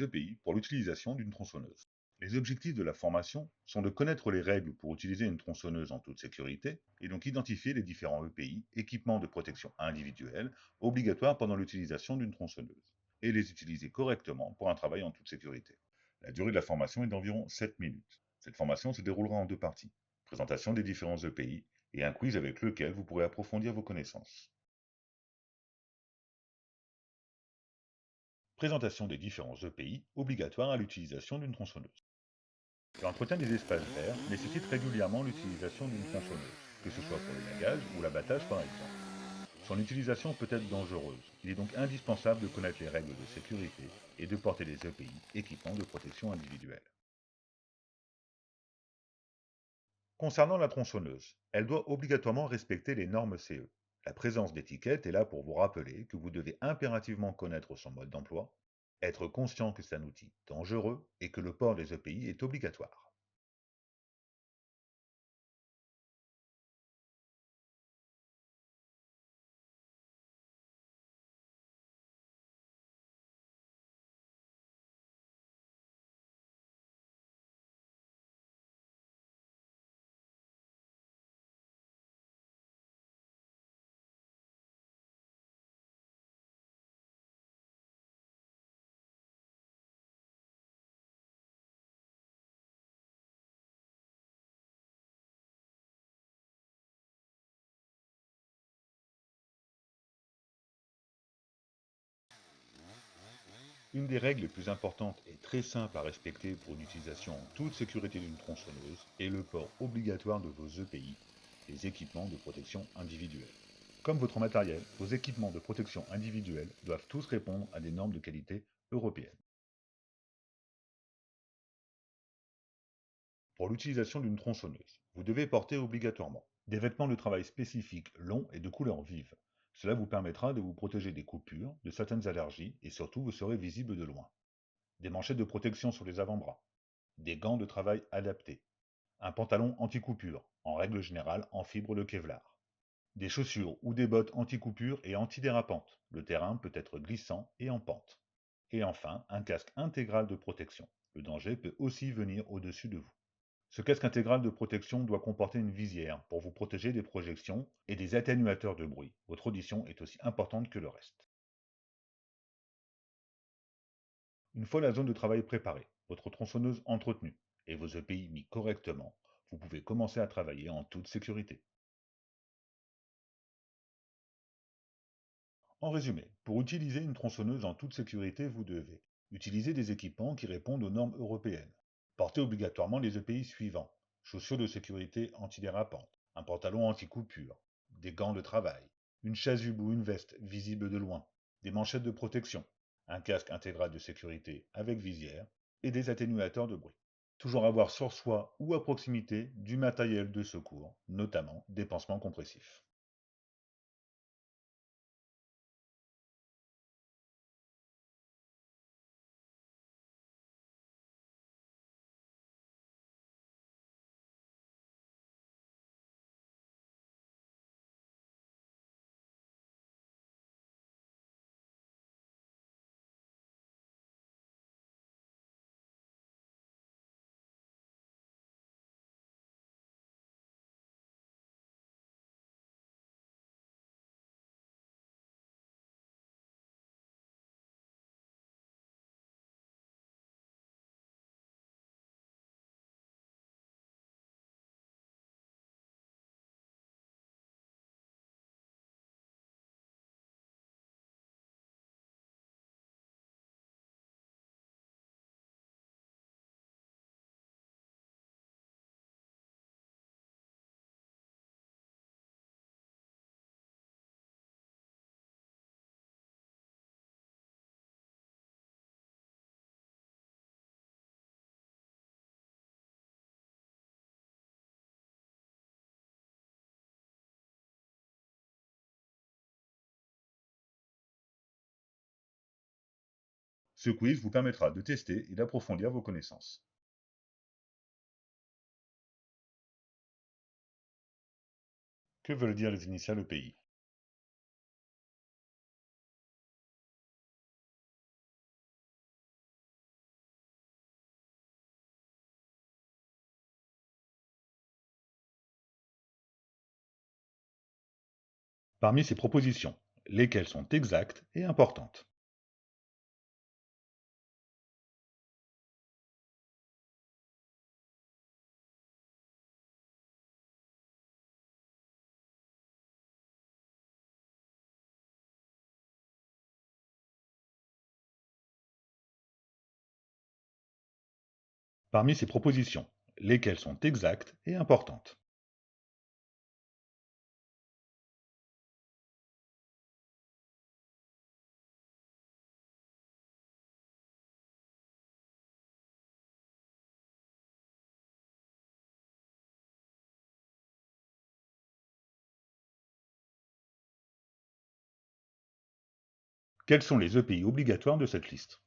les EPI pour l'utilisation d'une tronçonneuse. Les objectifs de la formation sont de connaître les règles pour utiliser une tronçonneuse en toute sécurité et donc identifier les différents EPI, équipements de protection individuelle, obligatoires pendant l'utilisation d'une tronçonneuse, et les utiliser correctement pour un travail en toute sécurité. La durée de la formation est d'environ 7 minutes. Cette formation se déroulera en deux parties: présentation des différents EPI et un quiz avec lequel vous pourrez approfondir vos connaissances. Présentation des différents EPI obligatoires à l'utilisation d'une tronçonneuse. L'entretien des espaces verts nécessite régulièrement l'utilisation d'une tronçonneuse, que ce soit pour l'élagage ou l'abattage par exemple. Son utilisation peut être dangereuse. Il est donc indispensable de connaître les règles de sécurité et de porter les EPI, équipements de protection individuelle. Concernant la tronçonneuse, elle doit obligatoirement respecter les normes CE. La présence d'étiquette est là pour vous rappeler que vous devez impérativement connaître son mode d'emploi, être conscient que c'est un outil dangereux et que le port des EPI est obligatoire. Une des règles les plus importantes et très simples à respecter pour une utilisation en toute sécurité d'une tronçonneuse est le port obligatoire de vos EPI, les équipements de protection individuelle. Comme votre matériel, vos équipements de protection individuelle doivent tous répondre à des normes de qualité européennes. Pour l'utilisation d'une tronçonneuse, vous devez porter obligatoirement des vêtements de travail spécifiques longs et de couleur vive. Cela vous permettra de vous protéger des coupures, de certaines allergies et surtout vous serez visible de loin. Des manchettes de protection sur les avant-bras, des gants de travail adaptés, un pantalon anti-coupure, en règle générale en fibre de Kevlar, des chaussures ou des bottes anti-coupure et antidérapantes. Le terrain peut être glissant et en pente. Et enfin, un casque intégral de protection. Le danger peut aussi venir au-dessus de vous. Ce casque intégral de protection doit comporter une visière pour vous protéger des projections et des atténuateurs de bruit. Votre audition est aussi importante que le reste. Une fois la zone de travail préparée, votre tronçonneuse entretenue et vos EPI mis correctement, vous pouvez commencer à travailler en toute sécurité. En résumé, pour utiliser une tronçonneuse en toute sécurité, vous devez utiliser des équipements qui répondent aux normes européennes, porter obligatoirement les EPI suivants: chaussures de sécurité antidérapantes, un pantalon anti-coupure, des gants de travail, une chasuble ou une veste visible de loin, des manchettes de protection, un casque intégral de sécurité avec visière et des atténuateurs de bruit. Toujours avoir sur soi ou à proximité du matériel de secours, notamment des pansements compressifs. Ce quiz vous permettra de tester et d'approfondir vos connaissances. Que veulent dire les initiales EPI? Parmi ces propositions, lesquelles sont exactes et importantes? Parmi ces propositions, lesquelles sont exactes et importantes? Quels sont les EPI obligatoires de cette liste?